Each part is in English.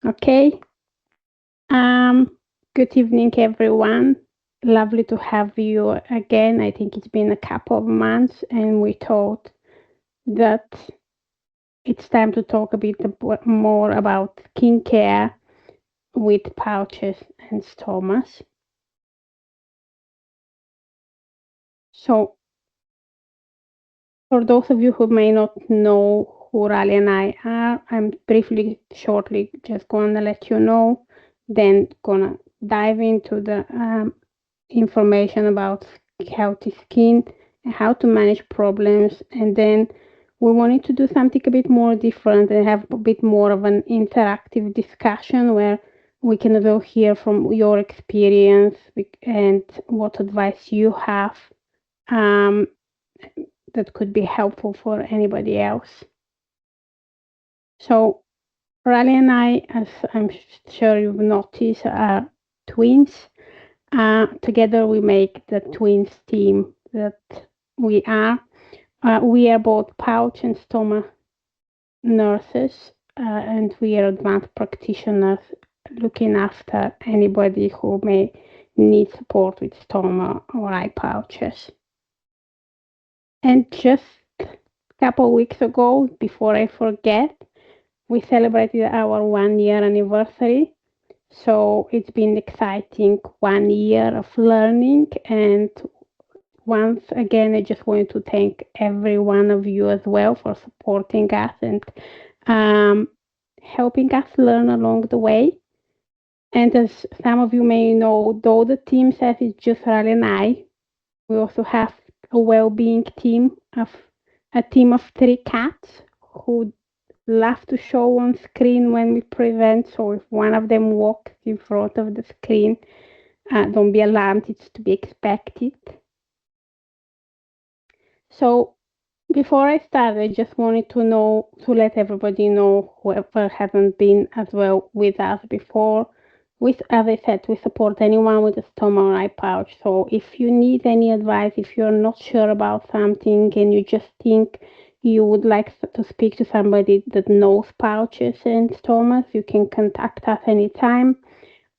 Okay. Um, Good evening, everyone. Lovely to have you again. I think it's been a couple of months, and we thought that it's time to talk a bit more about skincare with pouches and stomas. So, for those of you who may not know who Raleigh and I are, I'm briefly, shortly, just gonna let you know, then gonna dive into the information about healthy skin and how to manage problems. And then we wanted to do something a bit more different and have a bit more of an interactive discussion where we can also hear from your experience and what advice you have um, that could be helpful for anybody else. So, Raleigh and I, as I'm sure you've noticed, are twins. Together we make the twins team that we are. We are both pouch and stoma nurses, and we are advanced practitioners looking after anybody who may need support with stoma or eye pouches. And just a couple of weeks ago, before I forget, we celebrated our 1 year anniversary. So it's been exciting 1 year of learning. And once again, I just wanted to thank every one of you as well for supporting us and um, helping us learn along the way. And as some of you may know, though the team says it's just Riley and I, we also have a well-being team of a team of 3 cats who love to show on screen when we present. So if one of them walks in front of the screen, don't be alarmed, it's to be expected. So before I start, I just wanted to let everybody know, whoever hasn't been as well with us before. As I said, we support anyone with a stoma or eye pouch. So if you need any advice, if you're not sure about something and you just think you would like to speak to somebody that knows pouches and stomas, you can contact us anytime,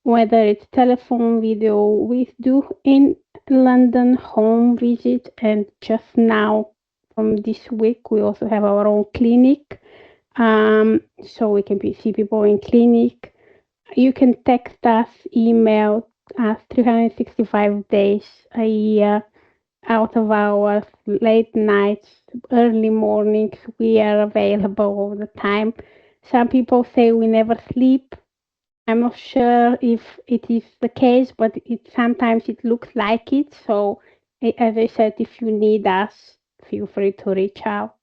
whether it's telephone, video. We do in London home visit, and just now from this week we also have our own clinic, so we can see people in clinic. You can text us, email us 365 days a year, out of hours, late nights, early mornings. We are available all the time. Some people say we never sleep. I'm not sure if it is the case, but sometimes it looks like it. So, as I said, if you need us, feel free to reach out.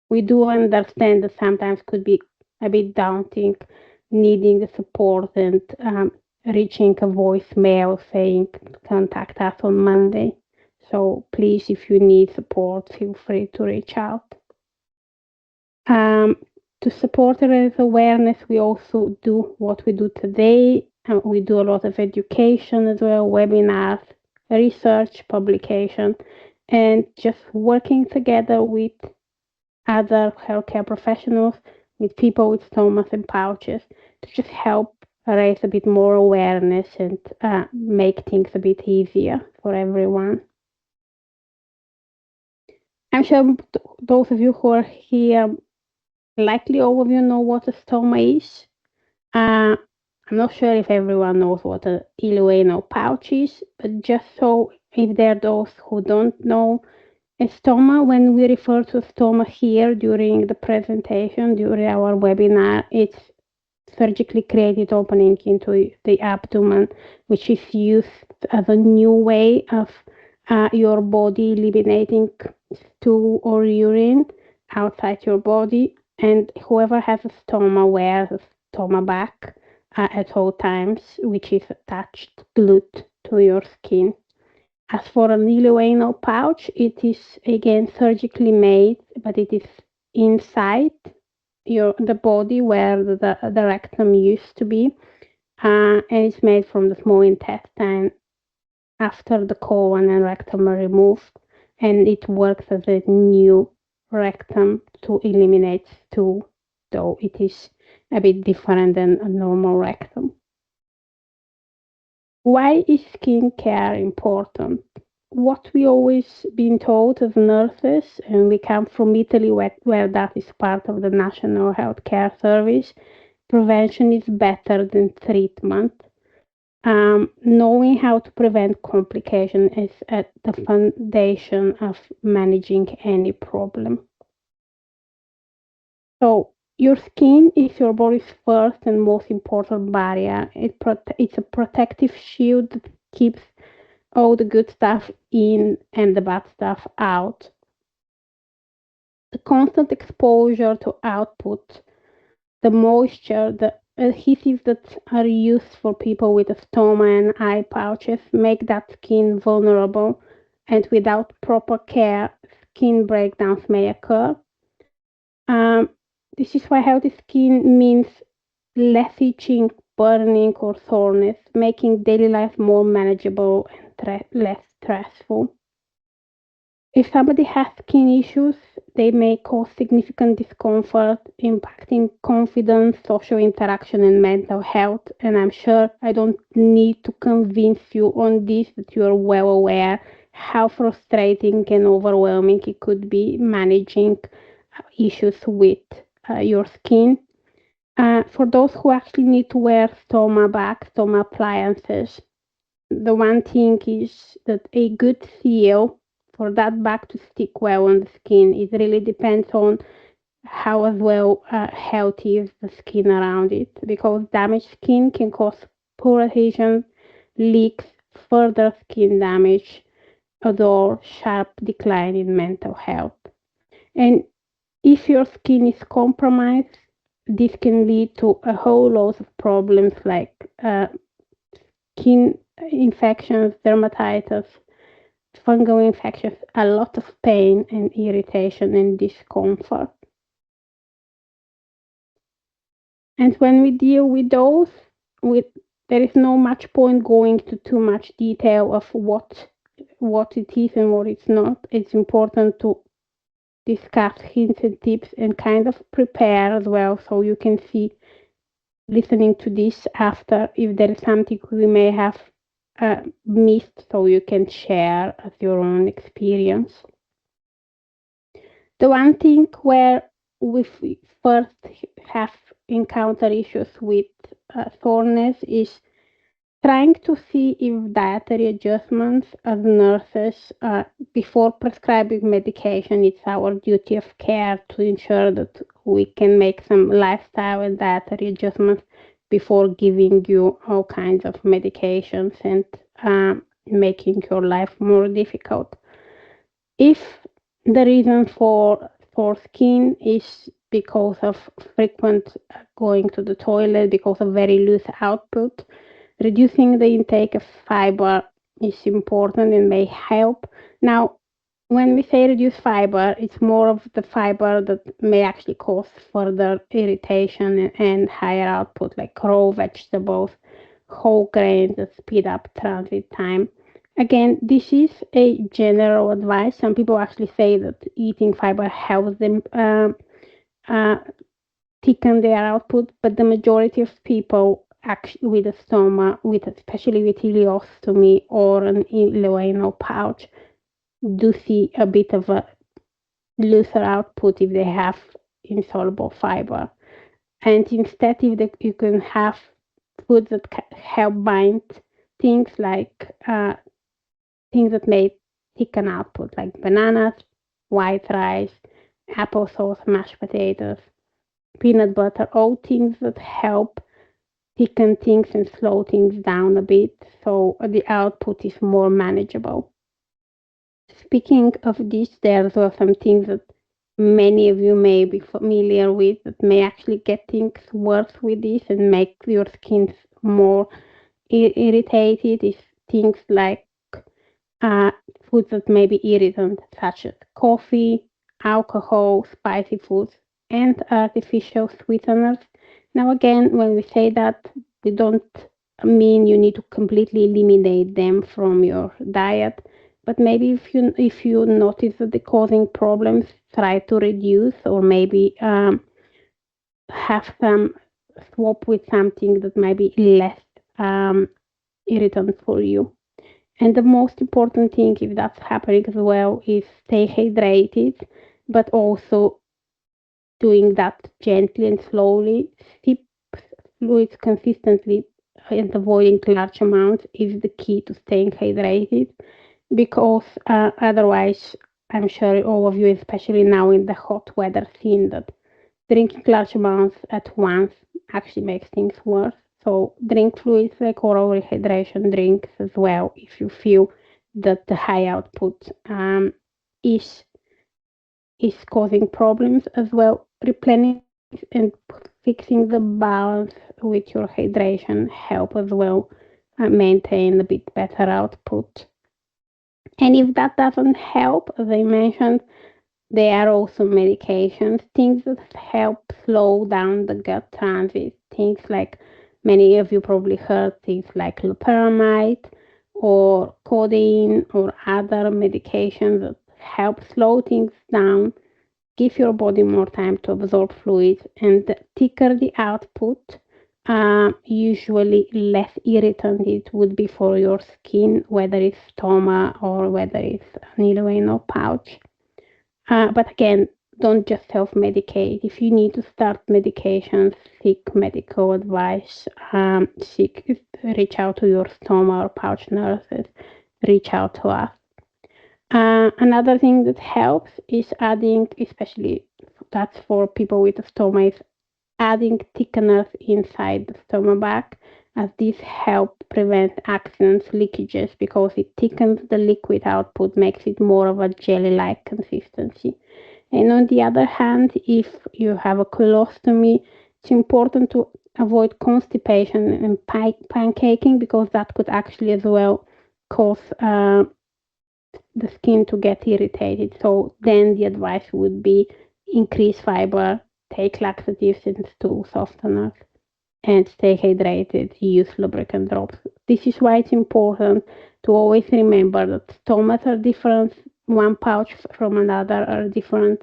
We do understand that sometimes could be a bit daunting, needing the support and reaching a voicemail saying contact us on Monday. So please, if you need support, feel free to reach out. Um, to support raise awareness, we also do what we do today. We do a lot of education as well, webinars, research, publication, and just working together with other healthcare professionals, with people with stomas and pouches, to just help raise a bit more awareness and make things a bit easier for everyone. I'm sure those of you who are here, likely all of you know what a stoma is. Uh, I'm not sure if everyone knows what a ileoanal pouch is, but just so if there are those who don't know, a stoma, when we refer to stoma here during the presentation, during our webinar, it's surgically created opening into the abdomen, which is used as a new way of your body eliminating stool or urine outside your body. And whoever has a stoma wears a stoma bag at all times, which is attached, glued to your skin. As for an ileoanal pouch, it is again surgically made, but it is inside the body where the rectum used to be, and it's made from the small intestine after the colon and rectum are removed, and it works as a new rectum to eliminate stool, though it is a bit different than a normal rectum. Why is skincare important? What we always been told as nurses, and we come from Italy where that is part of the National Healthcare Service, prevention is better than treatment. Knowing how to prevent complication is at the foundation of managing any problem. So your skin is your body's first and most important barrier. It's a protective shield that keeps all the good stuff in and the bad stuff out. The constant exposure to output, the moisture, the adhesives that are used for people with a stoma and eye pouches make that skin vulnerable, and without proper care, skin breakdowns may occur. Um, this is why healthy skin means less itching, burning, or soreness, making daily life more manageable and less stressful. If somebody has skin issues, they may cause significant discomfort, impacting confidence, social interaction, and mental health. And I'm sure I don't need to convince you on this that you are well aware how frustrating and overwhelming it could be managing issues with your skin. For those who actually need to wear stoma bags, stoma appliances, the one thing is that a good seal for that bag to stick well on the skin, it really depends on how as well healthy is the skin around it, because damaged skin can cause poor adhesion, leaks, further skin damage, or sharp decline in mental health. And if your skin is compromised, this can lead to a whole lot of problems like skin infections, dermatitis, fungal infections, a lot of pain and irritation and discomfort. And when we deal with those, with there is no much point going to too much detail of what it is and what it's not. It's important to discuss hints and tips and kind of prepare as well, so you can see listening to this after if there is something we may have missed, so you can share as your own experience. The one thing where we first have encountered issues with soreness is trying to see if dietary adjustments as nurses, before prescribing medication, it's our duty of care to ensure that we can make some lifestyle and dietary adjustments before giving you all kinds of medications and making your life more difficult. If the reason for skin is because of frequent going to the toilet, because of very loose output, reducing the intake of fiber is important and may help. Now, when we say reduce fiber, it's more of the fiber that may actually cause further irritation and higher output, like raw vegetables, whole grains that speed up transit time. Again, this is a general advice. Some people actually say that eating fiber helps them uh, thicken their output, but the majority of people actually with a stoma, with especially with ileostomy or an ileoanal pouch, do see a bit of a looser output if they have insoluble fiber. And instead, you can have foods that help bind things like things that may thicken output, like bananas, white rice, applesauce, mashed potatoes, peanut butter, all things that help thicken things and slow things down a bit so the output is more manageable. Speaking of this, there's also some things that many of you may be familiar with that may actually get things worse with this and make your skin more irritated. Is things like uh, foods that may be irritant, such as coffee, alcohol, spicy foods, and artificial sweeteners. Now, again, when we say that, we don't mean you need to completely eliminate them from your diet, but maybe if you notice that they're causing problems, try to reduce or maybe have some swap with something that might be less um, irritant for you. And the most important thing, if that's happening as well, is stay hydrated, but also doing that gently and slowly. Sip fluids consistently and avoiding large amounts is the key to staying hydrated because otherwise, I'm sure all of you, especially now in the hot weather, seen that drinking large amounts at once actually makes things worse. So drink fluids like oral rehydration drinks as well if you feel that the high output is causing problems as well. Replenishing and fixing the balance with your hydration help as well maintain a bit better output. And if that doesn't help, as I mentioned, there are also medications, things that help slow down the gut transit. Things like many of you probably heard things like loperamide or codeine or other medications that help slow things down, give your body more time to absorb fluids, and the thicker the output, usually less irritant it would be for your skin, whether it's stoma or whether it's an ileoanal pouch. But again, don't just self-medicate. If you need to start medication, seek medical advice. Reach out to your stoma or pouch nurses. Reach out to us. Another thing that helps is adding, especially that's for people with a stoma, is adding thickeners inside the stomach bag, as this help prevent accidents, leakages, because it thickens the liquid output, makes it more of a jelly-like consistency. And on the other hand, if you have a colostomy, it's important to avoid constipation and pancaking because that could actually as well cause the skin to get irritated. So then the advice would be increase fiber, take laxatives and stool softeners, and stay hydrated. Use lubricant drops. This is why it's important to always remember that stomas are different, one pouch from another are different.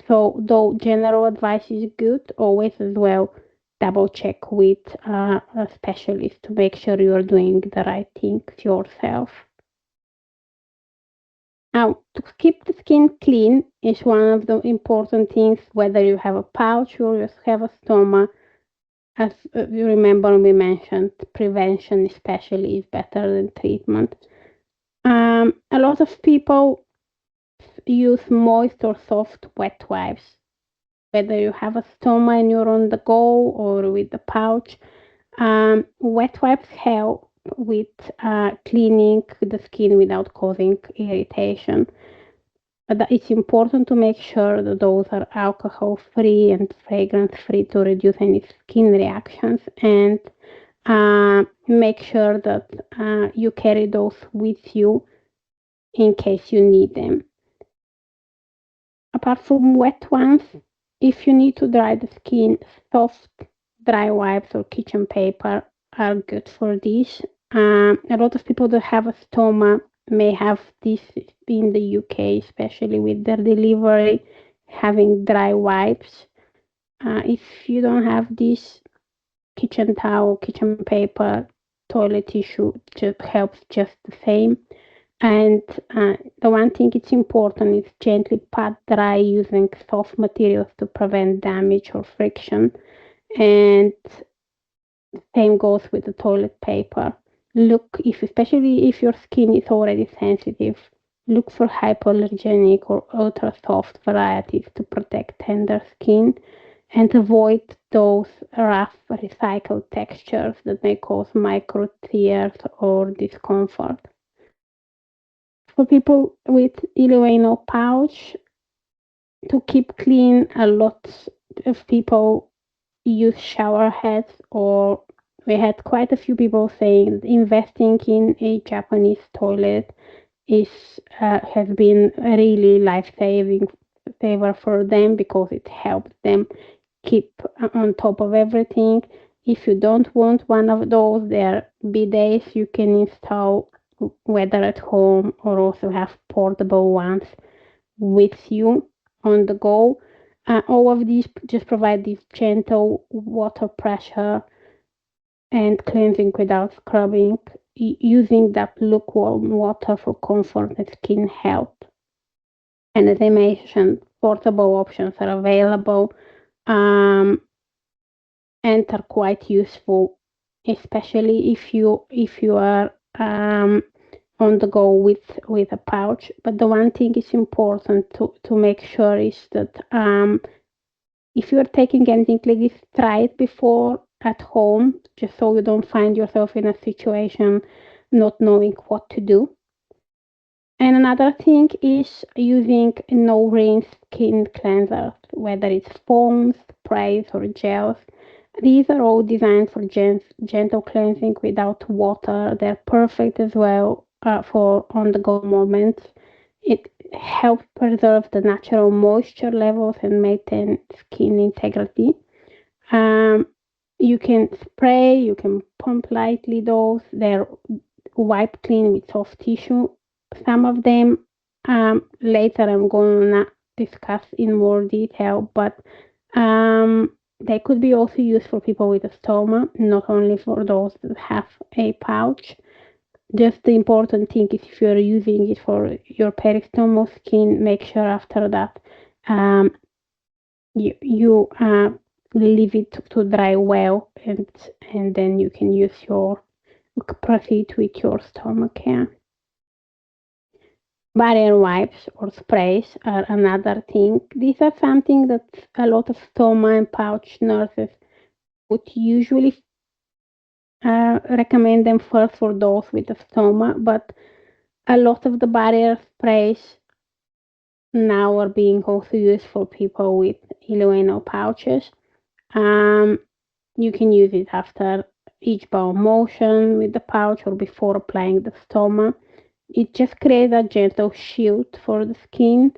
So though general advice is good, always as well double check with a specialist to make sure you are doing the right things yourself. Now, to keep the skin clean is one of the important things, whether you have a pouch or you have a stoma. As you remember, we mentioned prevention, especially, is better than treatment. A lot of people use moist or soft wet wipes, whether you have a stoma and you're on the go or with the pouch. Wet wipes help with cleaning the skin without causing irritation. But it's important to make sure that those are alcohol free and fragrance free to reduce any skin reactions, and make sure that you carry those with you in case you need them. Apart from wet ones, if you need to dry the skin, soft dry wipes or kitchen paper are good for this. A lot of people that have a stoma may have this in the UK, especially with their delivery, having dry wipes. If you don't have this, kitchen towel, kitchen paper, toilet tissue just helps just the same. And the one thing it's important is gently pat dry using soft materials to prevent damage or friction. And same goes with the toilet paper. Look if, especially if your skin is already sensitive, look for hypoallergenic or ultra soft varieties to protect tender skin and avoid those rough recycled textures that may cause micro tears or discomfort. For people with ileoanal pouch, to keep clean, a lot of people use shower heads, or we had quite a few people saying investing in a Japanese toilet is has been a really life-saving saver for them because it helps them keep on top of everything. If you don't want one of those, there are bidets you can install whether at home or also have portable ones with you on the go. All of these just provide this gentle water pressure and cleansing without scrubbing, using that lukewarm water for comfort and skin health. And as I mentioned, portable options are available, um, and are quite useful, especially if you are on the go with a pouch. But the one thing is important to make sure is that if you're taking anything like this, try it before at home, just so you don't find yourself in a situation not knowing what to do. And another thing is using no rinse skin cleansers, whether it's foams, sprays, or gels. These are all designed for gentle cleansing without water. They're perfect as well for on the go moments. It helps preserve the natural moisture levels and maintain skin integrity. Um, you can spray, you can pump lightly those. They're wiped clean with soft tissue. Some of them later I'm gonna discuss in more detail, but they could be also used for people with a stoma, not only for those that have a pouch. Just the important thing is if you're using it for your peristomal skin, make sure after that um, you leave it to dry well, and then you can use your proceed with your stoma care. Barrier wipes or sprays are another thing. These are something that a lot of stoma and pouch nurses would usually recommend them first for those with a stoma, but a lot of the barrier sprays now are being also used for people with ileoanal pouches. Um, you can use it after each bowel motion with the pouch or before applying the stoma. It just creates a gentle shield for the skin.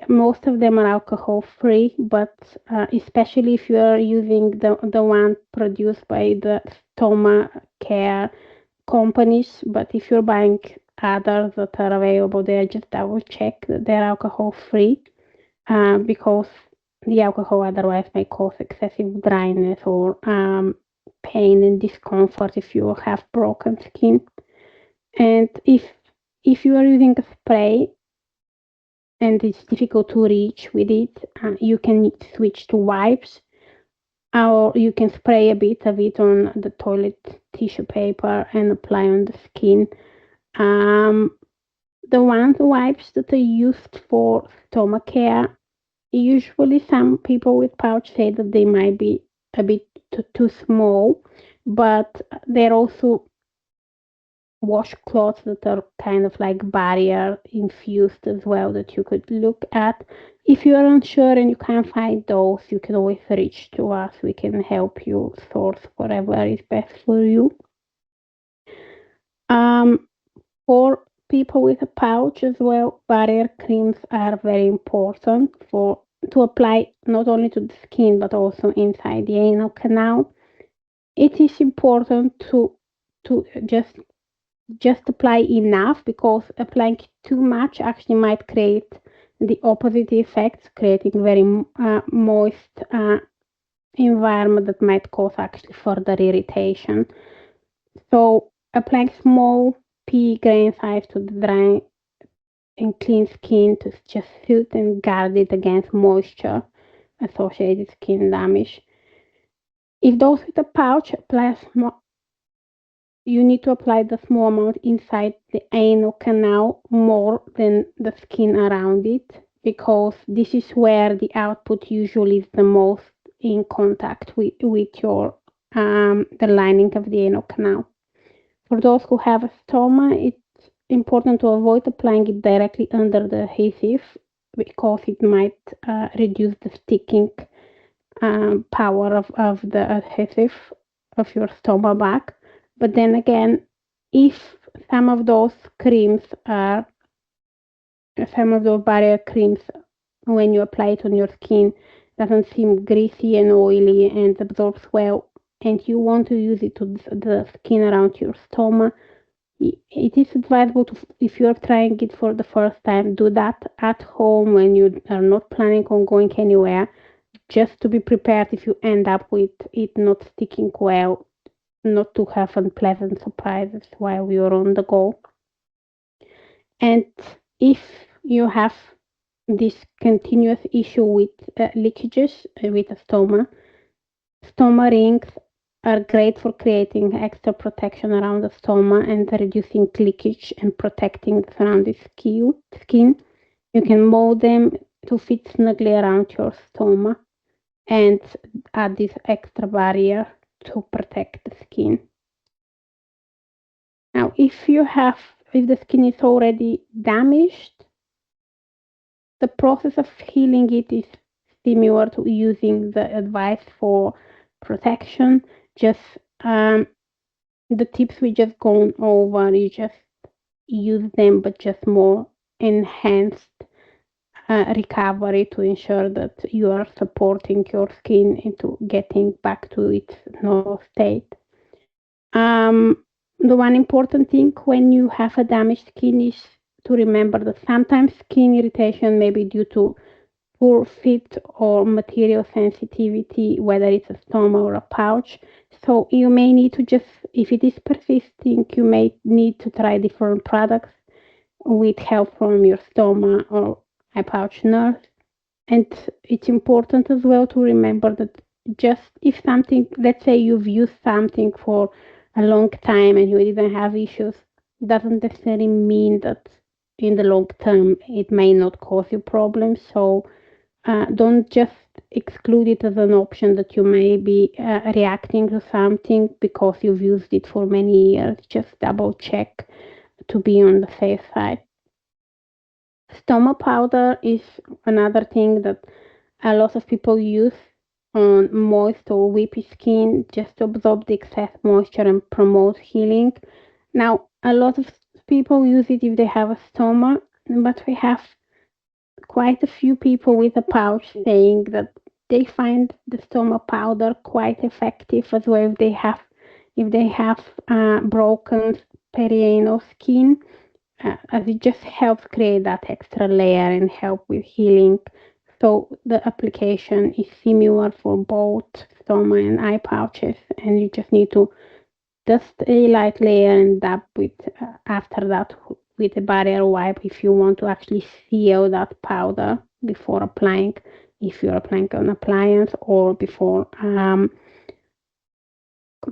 Most of them are alcohol free, but especially if you are using the one produced by the stoma care companies. But if you're buying others that are available there, just double check that they're alcohol free, because the alcohol otherwise may cause excessive dryness or pain and discomfort if you have broken skin. And if you are using a spray and it's difficult to reach with it, you can switch to wipes, or you can spray a bit of it on the toilet tissue paper and apply on the skin. Um, the wipes that are used for stomach care, usually some people with pouch say that they might be a bit too small, but they're also washcloths that are kind of like barrier infused as well that you could look at. If you are unsure and you can't find those, you can always reach to us. We can help you source whatever is best for you. Um, for people with a pouch as well, barrier creams are very important for to apply not only to the skin but also inside the anal canal. It is important to just apply enough, because applying too much actually might create the opposite effects, creating very moist environment that might cause actually further irritation. So applying small pea grain size to the dry and clean skin to just soothe and guard it against moisture associated skin damage. If those with a pouch, you need to apply the small amount inside the anal canal more than the skin around it, because this is where the output usually is the most in contact with your the lining of the anal canal. For those who have a stoma, it's important to avoid applying it directly under the adhesive, because it might reduce the sticking power of the adhesive of your stoma bag. But then again, if some of those creams are, some of those barrier creams, when you apply it on your skin, doesn't seem greasy and oily and absorbs well, and you want to use it to the skin around your stoma, It is advisable to, if you're trying it for the first time, do that at home when you are not planning on going anywhere, just to be prepared if you end up with it not sticking well, not to have unpleasant surprises while you're on the go. And if you have this continuous issue with leakages with a stoma rings are great for creating extra protection around the stoma and reducing leakage and protecting the surrounding skin. You can mold them to fit snugly around your stoma and add this extra barrier to protect the skin. Now, if the skin is already damaged, the process of healing it is similar to using the advice for protection. Just the tips we just gone over, you just use them, but just more enhanced recovery to ensure that you are supporting your skin into getting back to its normal state. Um, the one important thing when you have a damaged skin is to remember that sometimes skin irritation may be due to poor fit or material sensitivity, whether it's a stoma or a pouch. So you may need to just, if it is persisting, you may need to try different products with help from your stoma or iPouch nurse. And it's important as well to remember that just if something, let's say you've used something for a long time and you didn't have issues, doesn't necessarily mean that in the long term it may not cause you problems. So don't just exclude it as an option that you may be reacting to something because you've used it for many years. Just double check to be on the safe side. Stoma powder is another thing that a lot of people use on moist or weepy skin just to absorb the excess moisture and promote healing. Now, a lot of people use it if they have a stoma, but we have quite a few people with a pouch saying that they find the stoma powder quite effective as well if they have broken perianal skin, as it just helps create that extra layer and help with healing. So the application is similar for both stoma and eye pouches, and you just need to just a light layer and dab with after that with a barrier wipe if you want to actually seal that powder before applying, if you're applying an appliance or before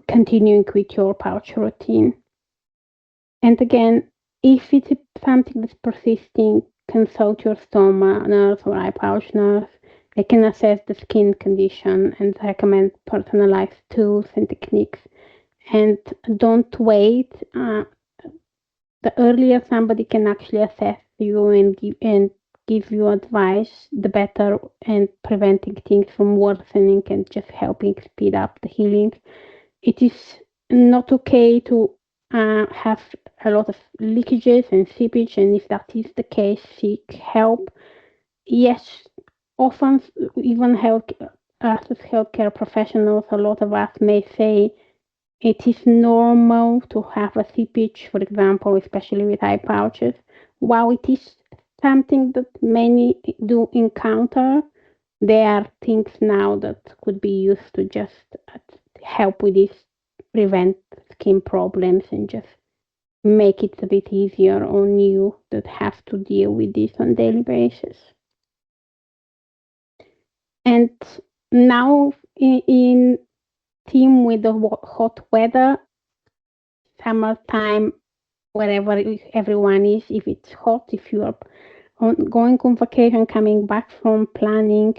continuing with your pouch routine. And again, if it's something that's persisting, consult your stoma nurse or eye pouch nurse. They can assess the skin condition and recommend personalized tools and techniques. And don't wait. The earlier somebody can actually assess you and give you advice, the better, and preventing things from worsening and just helping speed up the healing. It is not okay to have a lot of leakages and seepage, and if that is the case, seek help. Yes, often even health us as healthcare professionals, a lot of us may say it is normal to have a seepage, for example, especially with eye pouches. While it is something that many do encounter, there are things now that could be used to just help with this, prevent skin problems, and just make it a bit easier on you that have to deal with this on a daily basis. And now, in theme with the hot weather, summertime, wherever everyone is, if it's hot, if you are going on vacation, coming back from planning,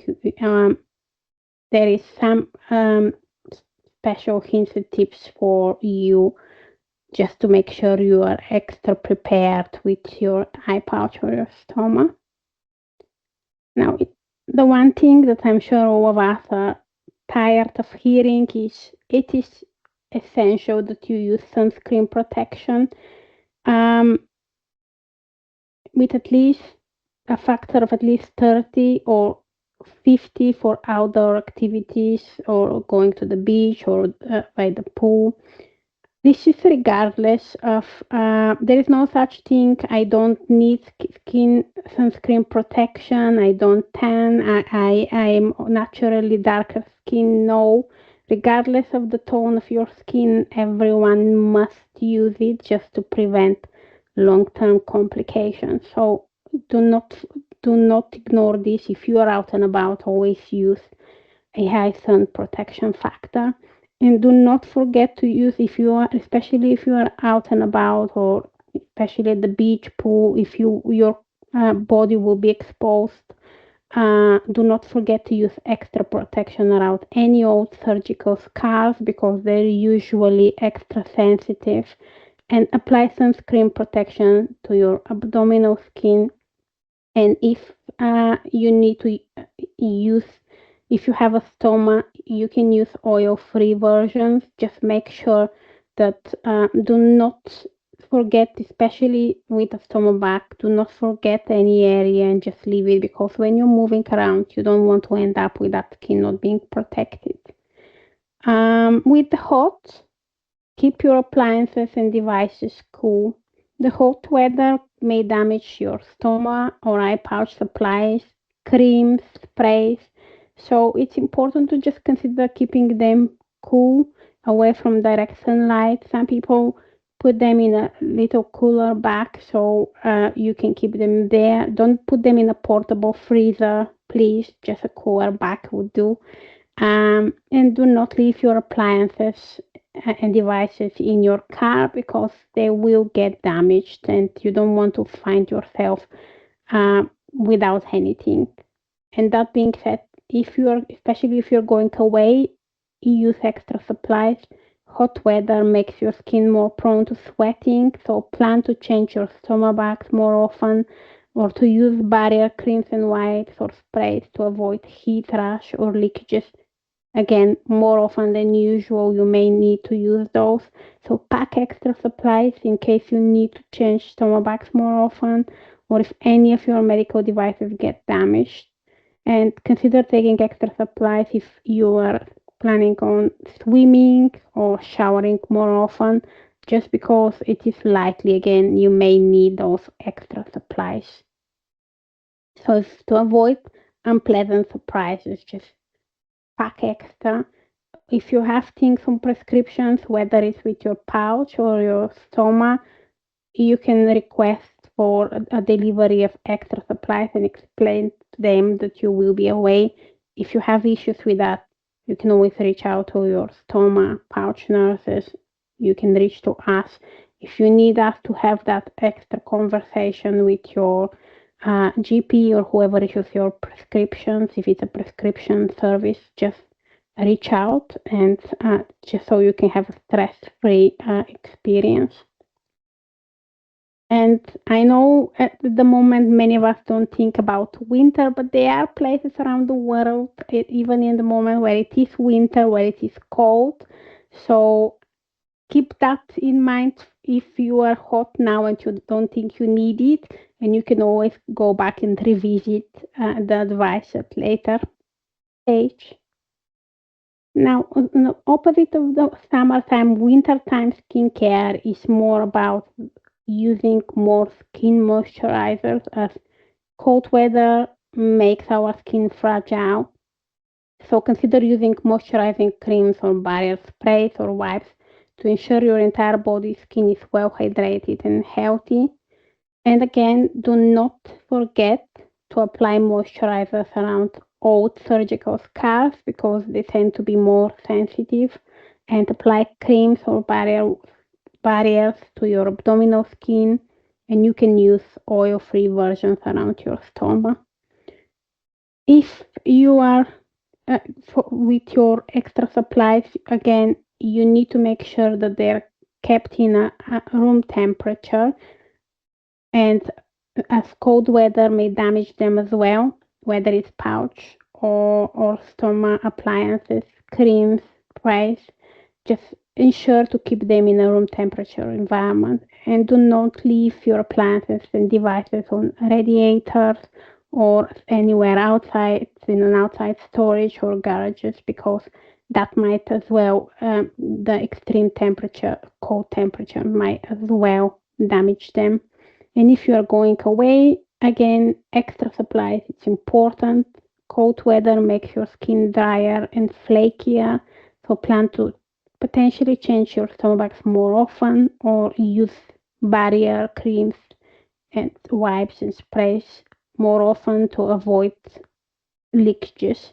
there is some special hints and tips for you just to make sure you are extra prepared with your eye pouch or your stoma. Now, the one thing that I'm sure all of us are tired of hearing is it is essential that you use sunscreen protection um, with at least a factor of at least 30 or 50 for outdoor activities or going to the beach or by the pool. This is regardless of, there is no such thing. I don't need skin sunscreen protection. I don't tan. I'm naturally darker skin. No, regardless of the tone of your skin, everyone must use it just to prevent long-term complications. So do not do not ignore this. If you are out and about, always use a high sun protection factor. And do not forget to use, if you are, especially if you are out and about, or especially at the beach, pool, if your body will be exposed, do not forget to use extra protection around any old surgical scars because they're usually extra sensitive. And apply sunscreen protection to your abdominal skin. And if you need to use, if you have a stoma, you can use oil-free versions. Just make sure that do not forget, especially with a stoma bag, do not forget any area and just leave it, because when you're moving around, you don't want to end up with that skin not being protected. With the hot, keep your appliances and devices cool. The hot weather may damage your stoma or iPouch supplies, creams, sprays, so it's important to just consider keeping them cool, away from direct sunlight. Some people put them in a little cooler bag so you can keep them there. Don't put them in a portable freezer, please. Just a cooler bag would do. And do not leave your appliances and devices in your car because they will get damaged and you don't want to find yourself without anything. And that being said, if you're, especially if you're going away, use extra supplies. Hot weather makes your skin more prone to sweating, so plan to change your stomach bags more often, or to use barrier creams and wipes or sprays to avoid heat rash or leakages. Again, more often than usual, you may need to use those. So pack extra supplies in case you need to change stomach bags more often, or if any of your medical devices get damaged. And consider taking extra supplies if you are planning on swimming or showering more often, just because it is likely, again, you may need those extra supplies. So to avoid unpleasant surprises, just pack extra. If you have things on prescriptions, whether it's with your pouch or your stoma, you can request for a delivery of extra supplies and explain to them that you will be away. If you have issues with that, you can always reach out to your stoma pouch nurses. You can reach to us. If you need us to have that extra conversation with your GP or whoever issues your prescriptions, if it's a prescription service, just reach out and just so you can have a stress-free experience. And I know at the moment many of us don't think about winter, but there are places around the world, even in the moment where it is winter, where it is cold. So keep that in mind if you are hot now and you don't think you need it, and you can always go back and revisit the advice at later stage. Now, on the opposite of the summertime, wintertime skincare is more about using more skin moisturizers, as cold weather makes our skin fragile. So consider using moisturizing creams or barrier sprays or wipes to ensure your entire body skin is well hydrated and healthy. And again, do not forget to apply moisturizers around old surgical scars because they tend to be more sensitive, and apply creams or barriers to your abdominal skin, and you can use oil-free versions around your stomach. If you are with your extra supplies, again, you need to make sure that they're kept in a room temperature, and as cold weather may damage them as well, whether it's pouch or stoma appliances, creams, sprays, just ensure to keep them in a room temperature environment, and do not leave your appliances and devices on radiators or anywhere outside in an outside storage or garages, because That might as well, the extreme temperature, cold temperature might as well damage them. And if you are going away, again, extra supplies, it's important. Cold weather makes your skin drier and flakier, so plan to potentially change your stomachs more often or use barrier creams and wipes and sprays more often to avoid leakages.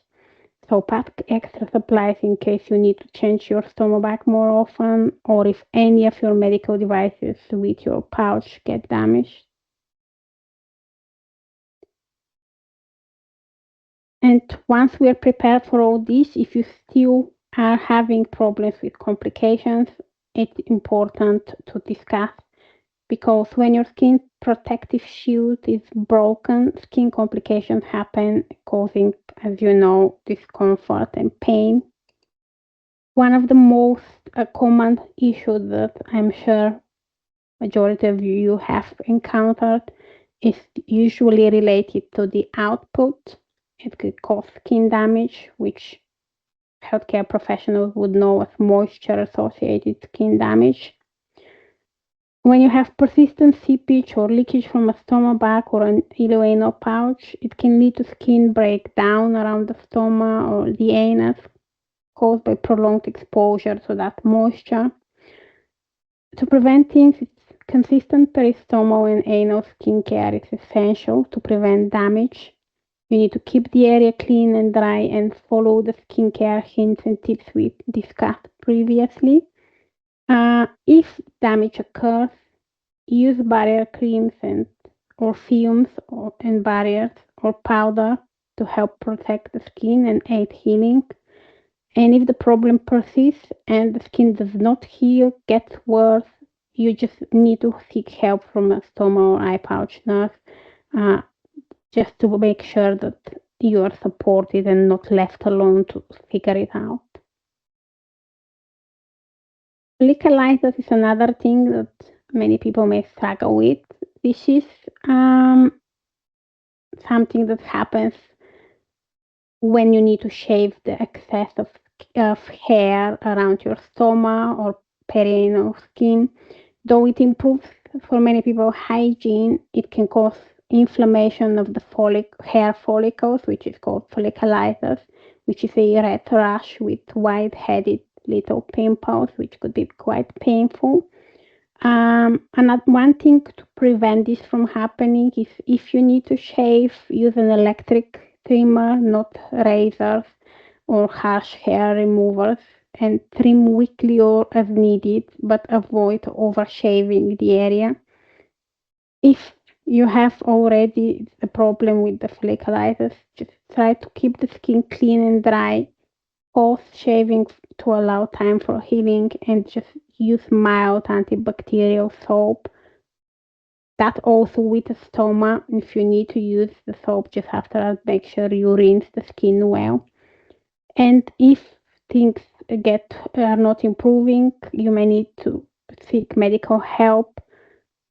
So pack extra supplies in case you need to change your stomach more often or if any of your medical devices with your pouch get damaged. And once we are prepared for all this, if you still are having problems with complications, it's important to discuss because when your skin protective shield is broken, skin complications happen, causing, as you know, discomfort and pain. One of the most common issues that I'm sure majority of you have encountered is usually related to the output. It could cause skin damage, which healthcare professionals would know as moisture associated skin damage. When you have persistent seepage or leakage from a stoma bag or an ileoanal pouch, it can lead to skin breakdown around the stoma or the anus caused by prolonged exposure to that moisture. To prevent things, consistent peristomal and anal skincare is essential to prevent damage. You need to keep the area clean and dry and follow the skincare hints and tips we discussed previously. If damage occurs, use barrier creams and or fumes and barriers or powder to help protect the skin and aid healing. And if the problem persists and the skin does not heal, gets worse, you just need to seek help from a stoma or iPouch nurse, uh, just to make sure that you are supported and not left alone to figure it out. Folliculitis is another thing that many people may struggle with. This is something that happens when you need to shave the excess of hair around your stoma or perianal skin. Though it improves for many people hygiene, it can cause inflammation of the hair follicles, which is called folliculitis, which is a red rash with white-headed little pimples, which could be quite painful. And one thing to prevent this from happening is if you need to shave, use an electric trimmer, not razors or harsh hair removers, and trim weekly or as needed, but avoid overshaving the area. If you have already a problem with the folliculitis, just try to keep the skin clean and dry. Pause shaving to allow time for healing and just use mild antibacterial soap. That also with the stoma, if you need to use the soap just after that, make sure you rinse the skin well. And if things are not improving, you may need to seek medical help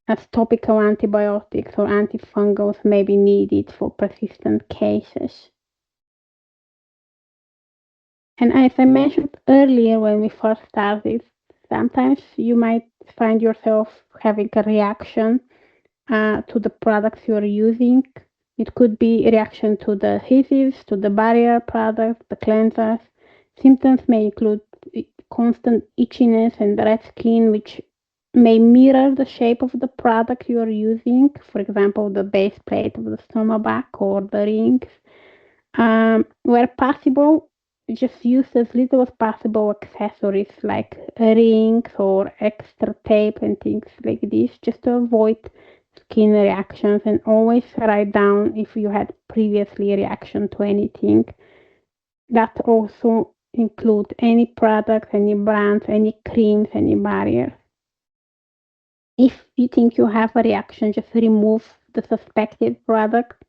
as topical antibiotics or antifungals may be needed for persistent cases. And as I mentioned earlier when we first started, sometimes you might find yourself having a reaction to the products you're using. It could be a reaction to the adhesives, to the barrier products, the cleansers. Symptoms may include constant itchiness and red skin, which may mirror the shape of the product you are using. For example, the base plate of the stomach or the rings. Where possible, just use as little as possible accessories like rings or extra tape and things like this just to avoid skin reactions, and always write down if you had previously reaction to anything. That also include any products, any brands, any creams, any barriers. If you think you have a reaction, just remove the suspected product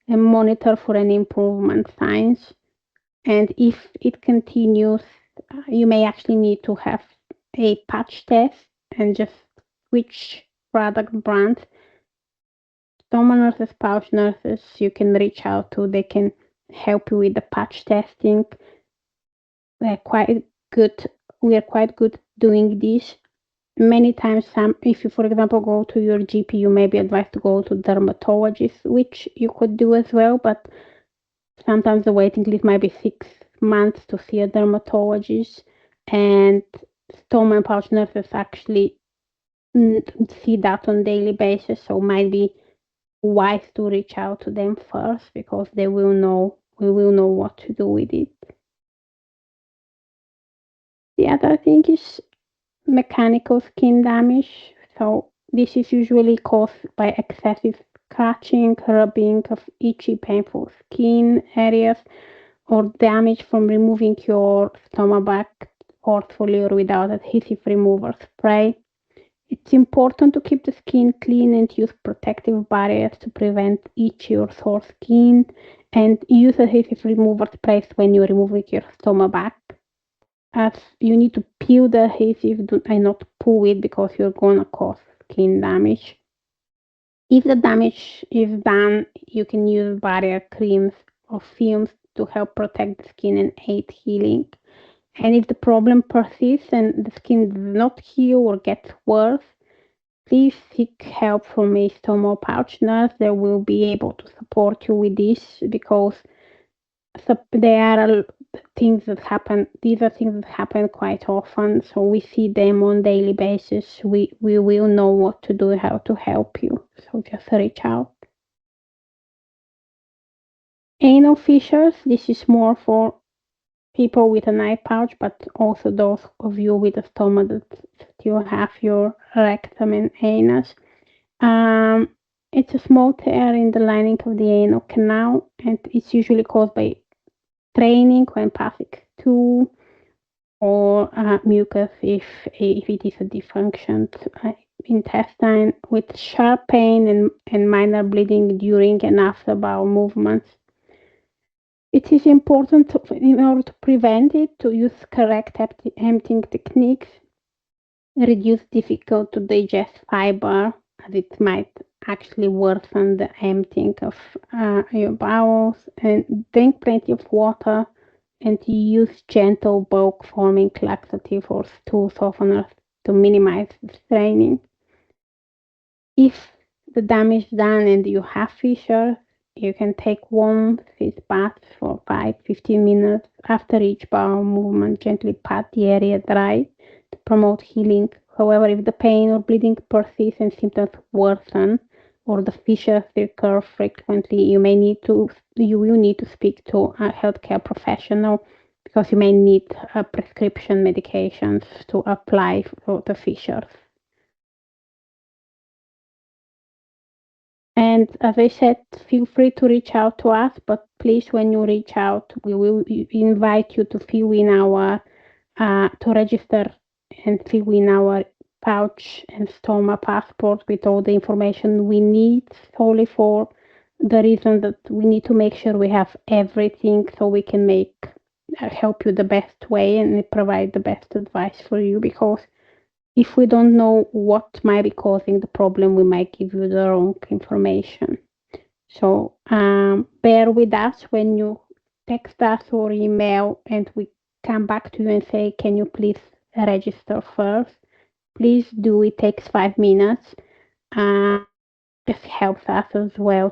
and monitor for any improvement signs. And if it continues, you may actually need to have a patch test and just switch product brands. Stoma nurses, pouch nurses, you can reach out to. They can help you with the patch testing. They're quite good. We are quite good doing this. Many times, if you, for example, go to your GP, you may be advised to go to dermatologist, which you could do as well, but sometimes the waiting list might be 6 months to see a dermatologist, and stoma and pouch nurses actually see that on daily basis, so might be wise to reach out to them first because they will know we will know what to do with it. The other thing is mechanical skin damage. So this is usually caused by excessive scratching, rubbing of itchy, painful skin areas, or damage from removing your stomach bag forcefully or without adhesive remover spray. It's important to keep the skin clean and use protective barriers to prevent itchy or sore skin, and use adhesive remover sprays when you're removing your stomach bag, as you need to peel the adhesive and not pull it because you're gonna cause skin damage. If the damage is done, you can use barrier creams or films to help protect the skin and aid healing. And if the problem persists and the skin does not heal or gets worse, please seek help from a stoma pouch nurse. They will be able to support you with this because there are things that happen. These are things that happen quite often, so we see them on daily basis. We will know what to do, how to help you. So just reach out. Anal fissures. This is more for people with an eye pouch, but also those of you with a stomach that still have your rectum and anus. Um, it's a small tear in the lining of the anal canal, and it's usually caused by training when passing through, or mucus if it is a defunctioned intestine, with sharp pain and minor bleeding during and after bowel movements. It is important in order to prevent it to use correct emptying techniques, reduce difficult to digest fiber, as it might actually worsen the emptying of your bowels, and drink plenty of water, and use gentle bulk forming laxative or stool softeners to minimize the straining. If the damage is done and you have fissures, you can take warm face baths for 5-15 minutes after each bowel movement. Gently pat the area dry to promote healing. However, if the pain or bleeding persists and symptoms worsen, or the fissures recur frequently, you will need to speak to a healthcare professional because you may need prescription medications to apply for the fissures. And as I said, feel free to reach out to us, but please, when you reach out, we will invite you to fill in to register and fill in our pouch and stoma passport with all the information we need, solely for the reason that we need to make sure we have everything so we can help you the best way and provide the best advice for you, because if we don't know what might be causing the problem, we might give you the wrong information. So bear with us when you text us or email and we come back to you and say, can you please register first? Please do. It takes 5 minutes. Just helps us as well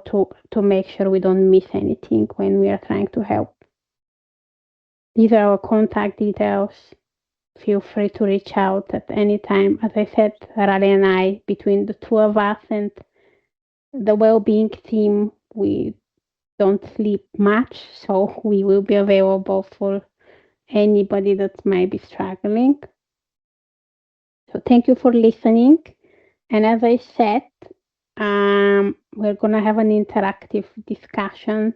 to make sure we don't miss anything when we are trying to help. These are our contact details. Feel free to reach out at any time. As I said, Raleigh and I, between the two of us and the well-being team, we don't sleep much, so we will be available for anybody that might be struggling. So thank you for listening. And as I said, we're gonna have an interactive discussion